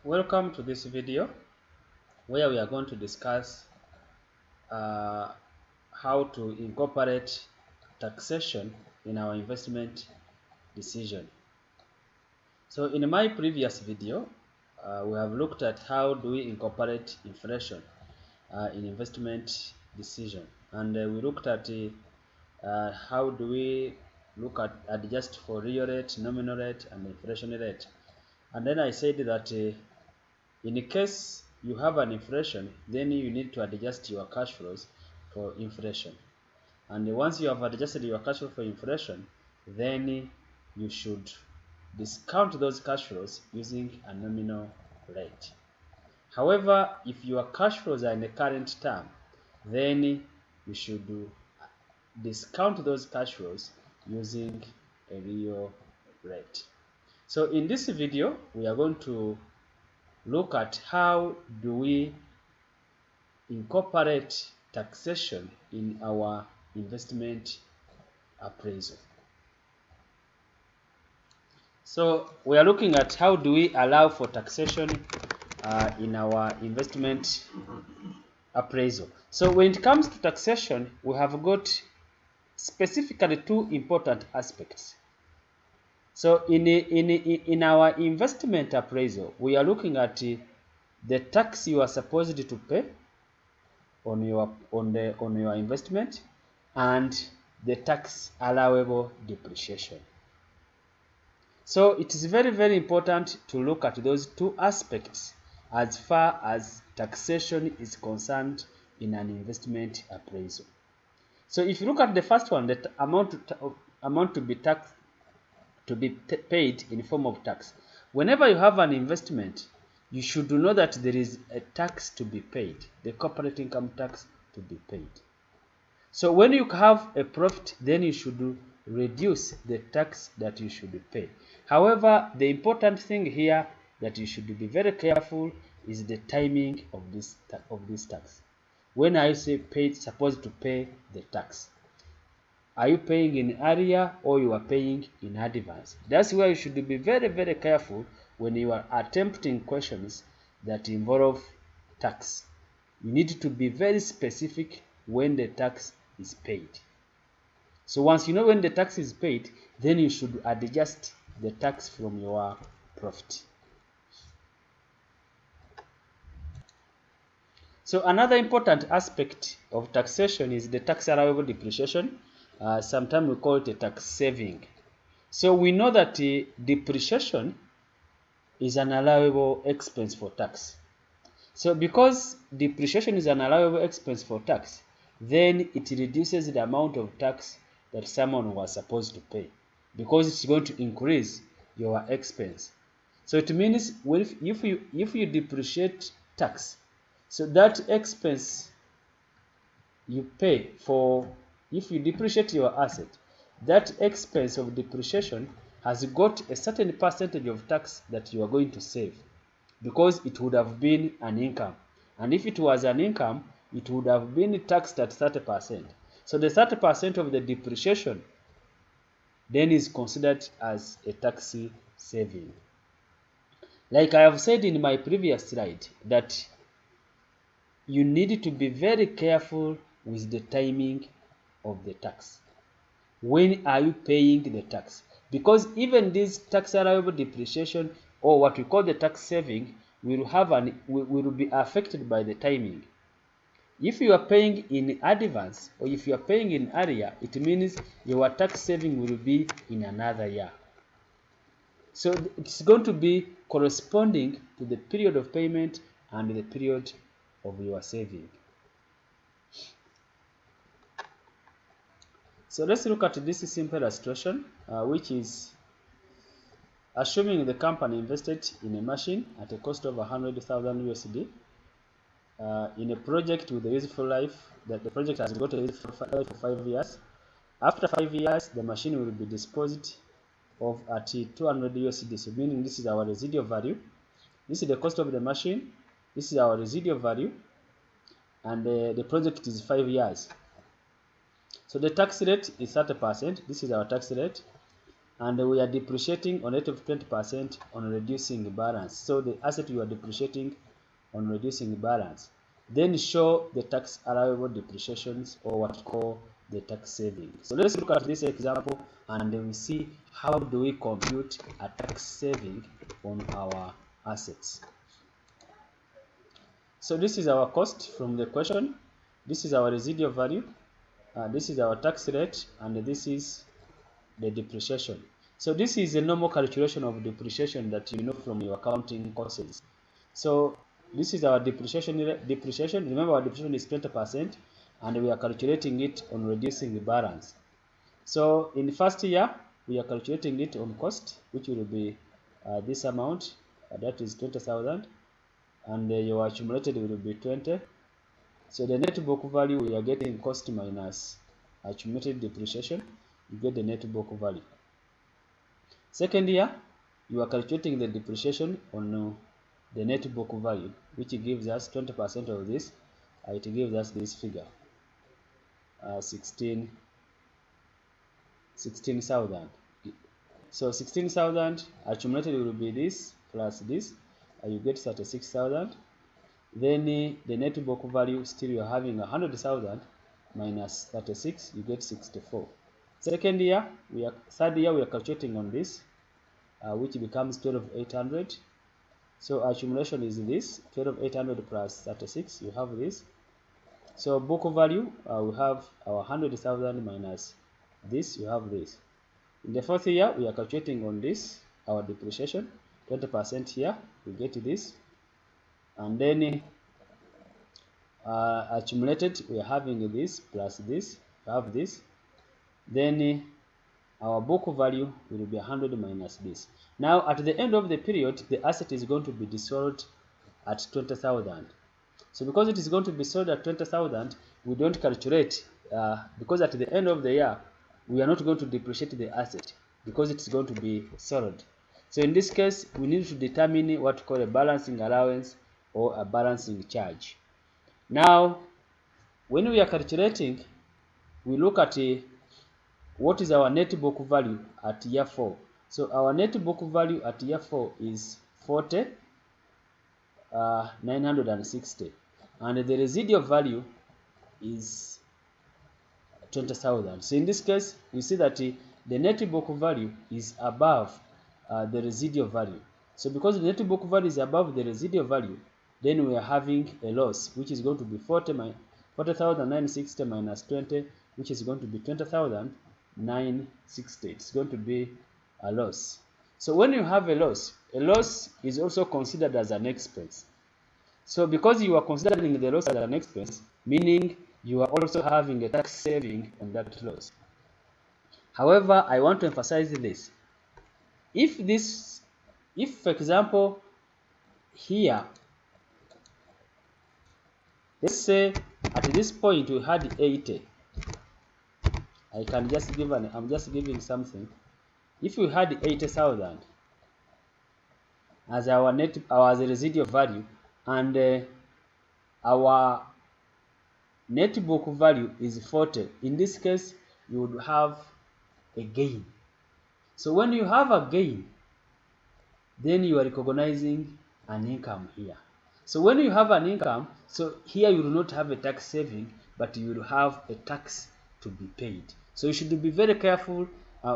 Welcome to this video where we are going to discuss uh, how to incorporate taxation in our investment decision. So in my previous video, we have looked at how do we incorporate inflation in investment decision, and we looked at how do we look at adjust for real rate, nominal rate, and inflation rate. And then I said that in case you have an inflation, then you need to adjust your cash flows for inflation. And once you have adjusted your cash flow for inflation, then you should discount those cash flows using a nominal rate. However, if your cash flows are in the current term, then you should discount those cash flows using a real rate. So in this video, we are going to look at how do we incorporate taxation in our investment appraisal. So we are looking at how do we allow for taxation in our investment appraisal. So when it comes to taxation, we have got specifically two important aspects. So in our investment appraisal, we are looking at the tax you are supposed to pay on your investment and the tax allowable depreciation. So it is very important to look at those two aspects as far as taxation is concerned in an investment appraisal. So if you look at the first one, the amount to be taxed paid in form of tax. Whenever you have an investment, you should know that there is a tax to be paid, the corporate income tax to be paid. So when you have a profit, then you should reduce the tax that you should pay. However, the important thing here that you should be very careful is the timing of this tax. When I say paid, supposed to pay the tax, are you paying in area or you are paying in advance? That's why you should be very careful when you are attempting questions that involve tax. You need to be very specific when the tax is paid. So once you know when the tax is paid, then you should adjust the tax from your profit. So another important aspect of taxation is the tax allowable depreciation. Sometimes we call it a tax saving. So we know that depreciation is an allowable expense for tax. So because depreciation is an allowable expense for tax, then it reduces the amount of tax that someone was supposed to pay, because it's going to increase your expense. So it means if you depreciate tax, so that expense you pay for, if you depreciate your asset, that expense of depreciation has got a certain percentage of tax that you are going to save, because it would have been an income. And if it was an income, it would have been taxed at 30%. So the 30% of the depreciation then is considered as a tax saving. Like I have said in my previous slide, that you need to be very careful with the timing of the tax. When are you paying the tax? Because even this tax allowable depreciation, or what we call the tax saving, will be affected by the timing. If you are paying in advance or if you are paying in area, it means your tax saving will be in another year. So it's going to be corresponding to the period of payment and the period of your saving. So let's look at this simple illustration, which is assuming the company invested in a machine at a cost of 100,000 USD in a project with a useful life, that the project has got a useful life for 5 years. After 5 years, the machine will be disposed of at 200 USD. So meaning this is our residual value. This is the cost of the machine. This is our residual value, and the project is 5 years. So the tax rate is 30%. This is our tax rate. and we are depreciating on rate of 20% on reducing balance. So the asset you are depreciating on reducing balance. Then show the tax allowable depreciations, or what we call the tax saving. So let's look at this example and we see how do we compute a tax saving on our assets. So this is our cost from the question. This is our residual value. This is our tax rate, and this is the depreciation. So this is a normal calculation of depreciation that you know from your accounting courses. So this is our depreciation. Remember, our depreciation is 20%, and we are calculating it on reducing the balance. So in the first year, we are calculating it on cost, which will be this amount, that is 20,000, and your accumulated will be 20. So the net book value, we are getting cost minus accumulated depreciation, you get the net book value. Second year, you are calculating the depreciation on the net book value, which gives us 20% of this. It gives us this figure, 16,000. So 16,000 accumulated will be this plus this, you get 36,000. Then the net book value, still you are having 100,000 minus 36, you get 64. Third year, we are calculating on this, which becomes 12,800. So accumulation is this 12,800 plus 36, you have this. So book value, we have our 100,000 minus this, you have this. In the fourth year, we are calculating on this, our depreciation, 20% here, we get this. And then accumulated, we are having this plus this, we have this. Then our book value will be 100 minus this. Now at the end of the period, the asset is going to be sold at 20,000. So because it is going to be sold at 20,000, we don't calculate, because at the end of the year, we are not going to depreciate the asset because it's going to be sold. So in this case, we need to determine what we call a balancing allowance or a balancing charge. Now, when we are calculating, we look at what is our net book value at year 4. So our net book value at year 4 is 40,960, and the residual value is 20,000. So in this case, we see that the net book value is above the residual value. So because the net book value is above the residual value, then we are having a loss, which is going to be 40,960 minus 20, which is going to be 20,960. It's going to be a loss. So when you have a loss is also considered as an expense. So because you are considering the loss as an expense, meaning you are also having a tax saving on that loss. However, I want to emphasize this. If for example, here, let's say at this point we had 80. I'm just giving something. If we had 80,000 as our residual value, and our net book value is 40, in this case, you would have a gain. So when you have a gain, then you are recognizing an income here. So when you have an income, so here you do not have a tax saving, but you will have a tax to be paid. So you should be very careful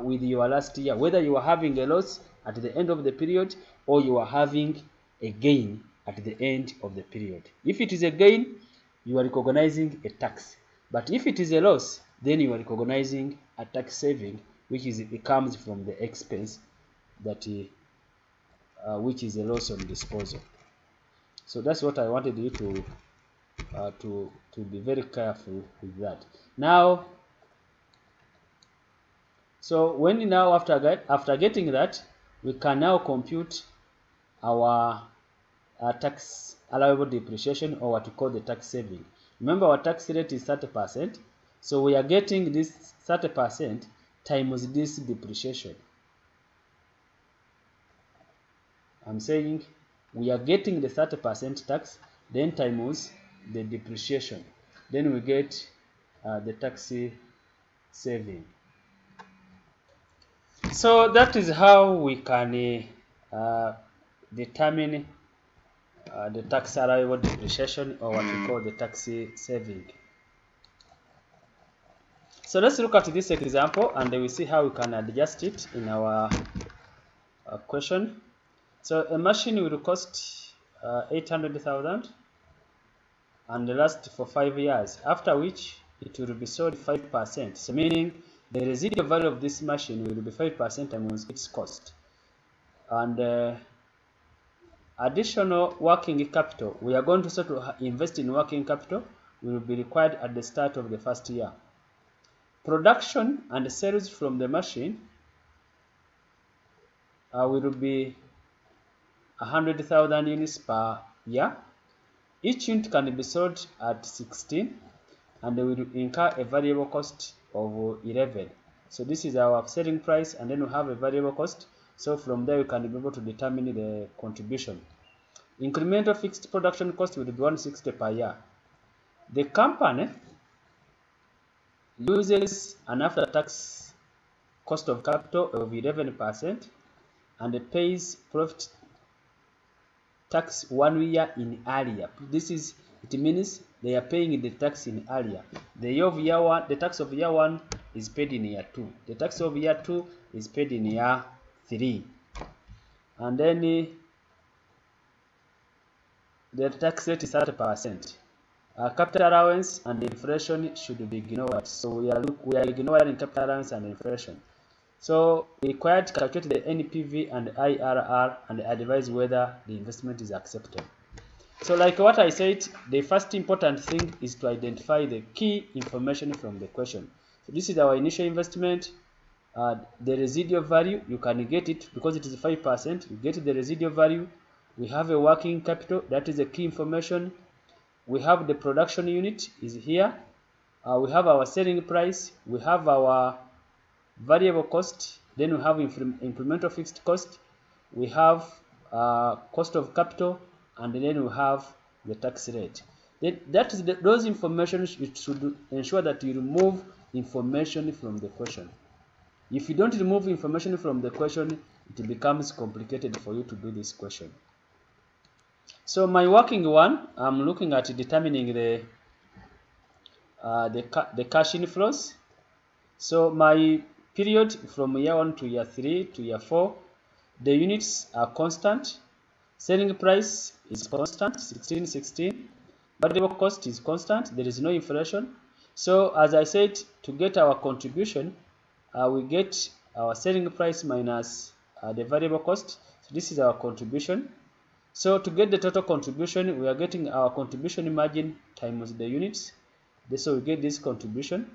with your last year, whether you are having a loss at the end of the period or you are having a gain at the end of the period. If it is a gain, you are recognizing a tax. But if it is a loss, then you are recognizing a tax saving, it comes from the expense that which is a loss on disposal. So that's what I wanted you to be very careful with that. Now, so after getting that, we can now compute our tax allowable depreciation, or what we call the tax saving. Remember, our tax rate is 30%, so we are getting this 30% times this depreciation. I'm saying we are getting the 30% tax, then times the depreciation. Then we get the tax saving. So that is how we can determine the tax allowable depreciation, or what we call the tax saving. So let's look at this example and we see how we can adjust it in our question. So a machine will cost 800,000 and last for 5 years, after which it will be sold 5%. So meaning the residual value of this machine will be 5% times its cost. And additional working capital, we are going to start to invest in working capital, will be required at the start of the first year. Production and sales from the machine will be 100,000 units per year. Each unit can be sold at 16 and they will incur a variable cost of 11. So this is our selling price, and then we have a variable cost. So from there we can be able to determine the contribution. Incremental fixed production cost will be 160 per year. The company uses an after-tax cost of capital of 11% and pays profit tax 1 year in earlier. It means they are paying the tax in earlier. The tax of year 1 is paid in year 2. The tax of year 2 is paid in year 3. And then the tax rate is 30%. Capital allowance and inflation should be ignored. So we are ignoring capital allowance and inflation. So required to calculate the NPV and IRR and advise whether the investment is acceptable. So like what I said, the first important thing is to identify the key information from the question. So this is our initial investment. The residual value, you can get it because it is 5%. You get the residual value. We have a working capital, that is the key information. We have the production unit is here. We have our selling price. We have our variable cost. Then we have incremental fixed cost. We have cost of capital, and then we have the tax rate. Those information should ensure that you remove information from the question. If you don't remove information from the question, it becomes complicated for you to do this question. So my working one, I'm looking at determining the cash inflows. So my period from year 1 to year 3 to year 4, the units are constant. Selling price is constant, 16. Variable cost is constant. There is no inflation. So as I said, to get our contribution, we get our selling price minus the variable cost. So this is our contribution. So to get the total contribution, we are getting our contribution margin times the units. So we get this contribution.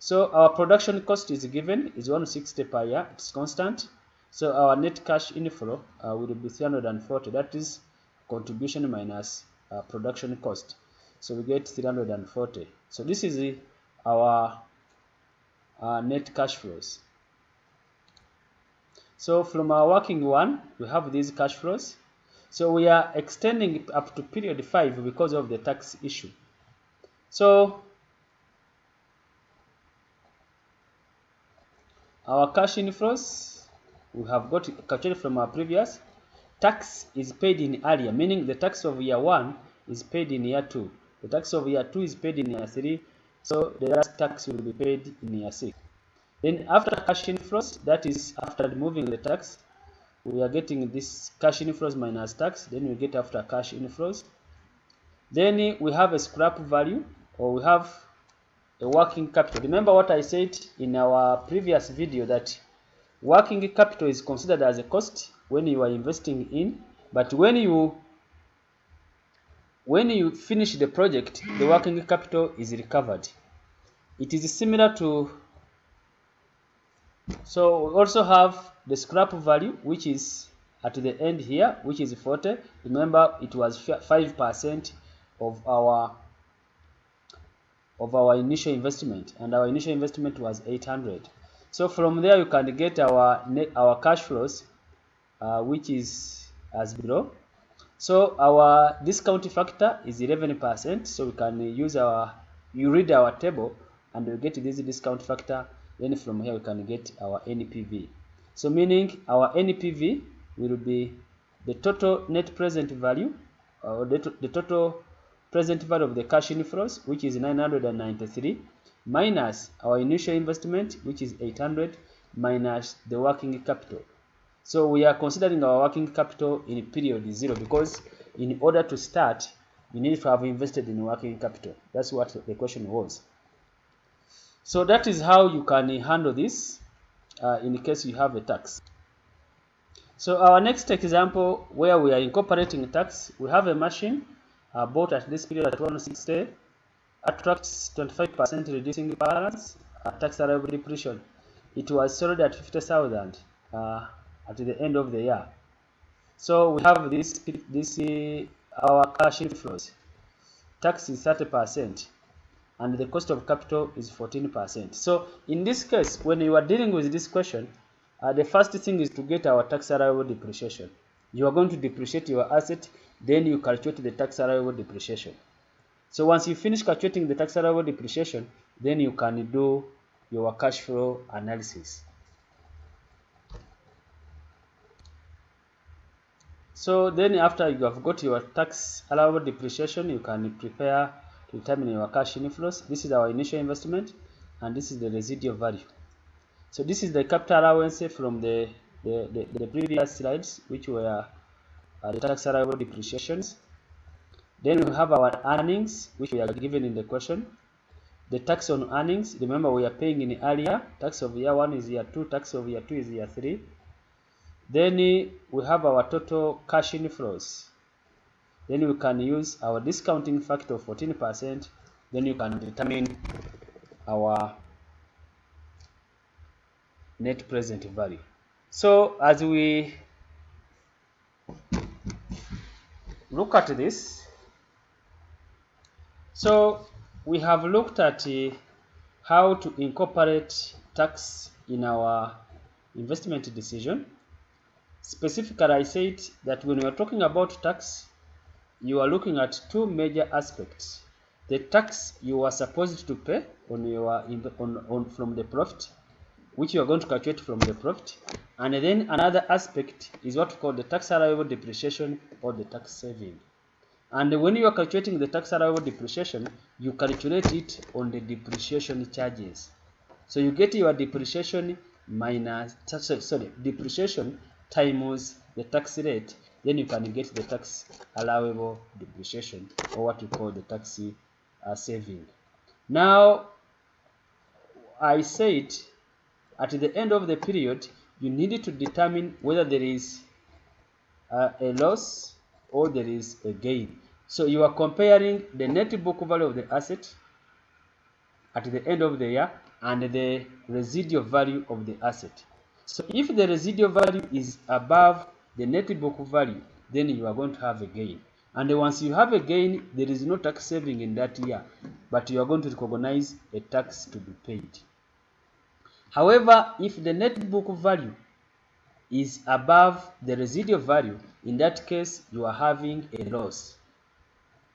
So our production cost is given, is 160 per year, it's constant. So our net cash inflow will be 340, that is contribution minus production cost. So we get 340. So this is our net cash flows. So from our working one, we have these cash flows. So we are extending it up to period 5 because of the tax issue. So our cash inflows, we have got calculated from our previous. Tax is paid in earlier, meaning the tax of year 1 is paid in year 2. The tax of year 2 is paid in year 3. So the last tax will be paid in year 6. Then after cash inflows, that is after removing the tax, we are getting this cash inflows minus tax. Then we get after cash inflows. Then we have a scrap value, or we have a working capital. Remember what I said in our previous video, that working capital is considered as a cost when you are investing in, but when you finish the project, the working capital is recovered. It is similar to, so we also have the scrap value, which is at the end here, which is 40. Remember, it was 5% of our initial investment, and our initial investment was 800. So from there you can get our cash flows, which is as below. So our discount factor is 11%. So we can you read our table and we get this discount factor. Then from here we can get our NPV. So meaning our NPV will be the total net present value, or the total present value of the cash inflows, which is 993, minus our initial investment, which is 800, minus the working capital. So we are considering our working capital in period 0 because in order to start, you need to have invested in working capital. That's what the question was. So that is how you can handle this in case you have a tax. So our next example where we are incorporating tax, we have a machine bought at this period at 160, attracts 25% reducing balance, tax allowable depreciation. It was sold at 50,000 at the end of the year. So we have this our cash inflows. Tax is 30%. And the cost of capital is 14%. So in this case, when you are dealing with this question, the first thing is to get our tax allowable depreciation. You are going to depreciate your asset, then you calculate the tax allowable depreciation. So once you finish calculating the tax allowable depreciation, then you can do your cash flow analysis. So then after you have got your tax allowable depreciation, you can prepare to determine your cash inflows. This is our initial investment, and this is the residual value. So this is the capital allowance from the previous slides, which were the tax allowable depreciations. Then we have our earnings, which we are given in the question. The tax on earnings, remember we are paying in earlier. Tax of year 1 is year 2, tax of year 2 is year 3. Then we have our total cash inflows. Then we can use our discounting factor of 14%. Then you can determine our net present value. So as we look at this, so we have looked at how to incorporate tax in our investment decision. Specifically, I said that when we are talking about tax, you are looking at two major aspects: the tax you are supposed to pay on your from the profit, which you are going to calculate from the profit, and then another aspect is what we call the tax allowable depreciation or the tax saving. And when you are calculating the tax allowable depreciation, you calculate it on the depreciation charges. So you get your depreciation minus, depreciation times the tax rate, then you can get the tax allowable depreciation, or what we call the tax saving. Now, I said at the end of the period, you need to determine whether there is a loss or there is a gain. So you are comparing the net book value of the asset at the end of the year and the residual value of the asset. So if the residual value is above the net book value, then you are going to have a gain. And once you have a gain, there is no tax saving in that year, but you are going to recognize a tax to be paid. However, if the net book value is above the residual value, in that case, you are having a loss.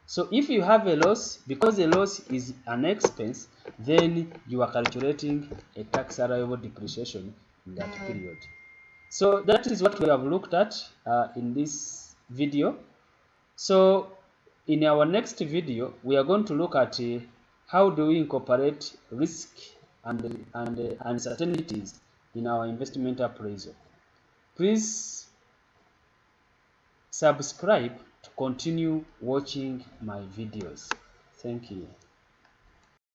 So if you have a loss, because a loss is an expense, then you are calculating a tax allowable depreciation in that period. So that is what we have looked at in this video. So in our next video, we are going to look at how do we incorporate risk and uncertainties in our investment appraisal. Please subscribe to continue watching my videos. Thank you.